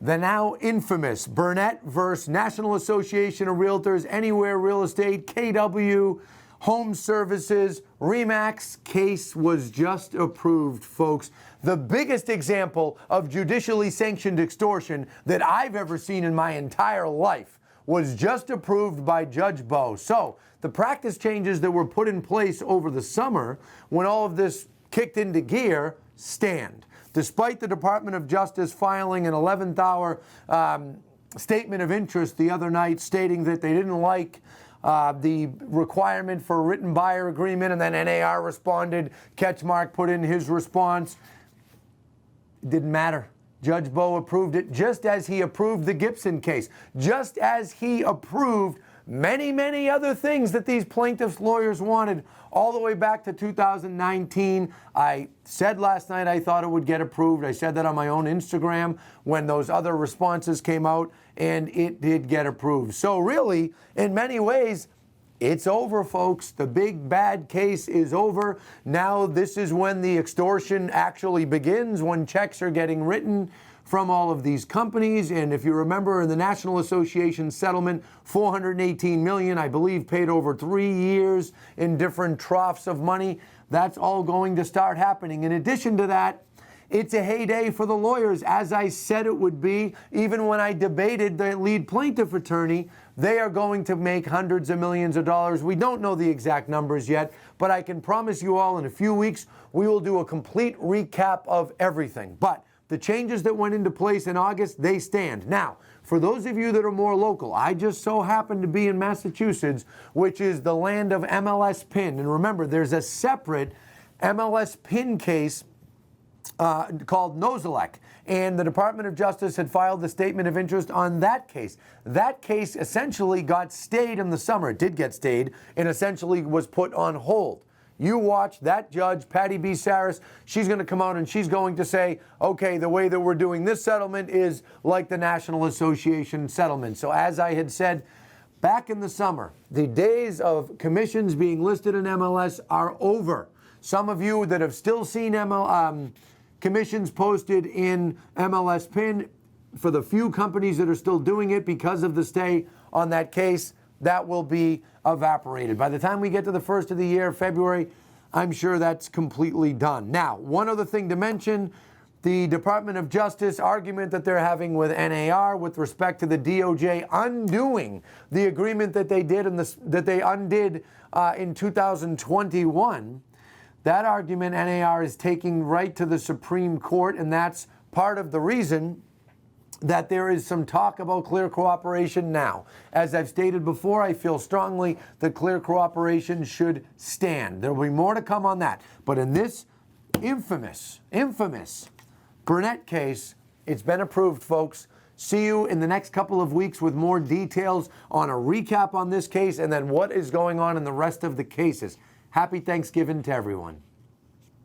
The now infamous Burnett versus National Association of Realtors, Anywhere Real Estate, KW, Home Services, RE/MAX case was just approved, folks. The biggest example of judicially sanctioned extortion that I've ever seen in my entire life was just approved by Judge Bowe. So the practice changes that were put in place over the summer when all of this kicked into gear stand. Despite the Department of Justice filing an 11th hour statement of interest the other night stating that they didn't like the requirement for a written buyer agreement, and then NAR responded, Ketchmark put in his response. It didn't matter. Judge Bowe approved it just as he approved the Gibson case, just as he approved many, many other things that these plaintiffs' lawyers wanted all the way back to 2019. I said last night I thought it would get approved. I said that on my own Instagram when those other responses came out, and it did get approved. So really, in many ways, it's over, folks. The big bad case is over. Now this is when the extortion actually begins, when checks are getting written from all of these companies. And if you remember in the National Association settlement, $418 million, I believe, paid over 3 years in different troughs of money. That's all going to start happening. In addition to that, it's a heyday for the lawyers, as I said it would be. Even when I debated the lead plaintiff attorney, they are going to make hundreds of millions of dollars. We don't know the exact numbers yet, but I can promise you all in a few weeks, we will do a complete recap of everything. But the changes that went into place in August, they stand. Now, for those of you that are more local, I just so happen to be in Massachusetts, which is the land of MLS PIN. And remember, there's a separate MLS PIN case called Nozelek, and the Department of Justice had filed the statement of interest on that case. That case essentially got stayed in the summer. It did get stayed and essentially was put on hold. You watch that judge, Patty B. Saris, she's going to come out and she's going to say, okay, the way that we're doing this settlement is like the National Association settlement. So as I had said back in the summer, the days of commissions being listed in MLS are over. Some of you that have still seen commissions posted in MLS PIN, for the few companies that are still doing it because of the stay on that case, that will be evaporated. By the time we get to the first of the year, February, I'm sure that's completely done. Now, one other thing to mention, the Department of Justice argument that they're having with NAR with respect to the DOJ undoing the agreement that they did that they undid in 2021. That argument NAR is taking right to the Supreme Court, and that's part of the reason that there is some talk about clear cooperation now. As I've stated before, I feel strongly that clear cooperation should stand. There will be more to come on that. But in this infamous Burnett case, it's been approved, folks. See you in the next couple of weeks with more details on a recap on this case and then what is going on in the rest of the cases. Happy Thanksgiving to everyone.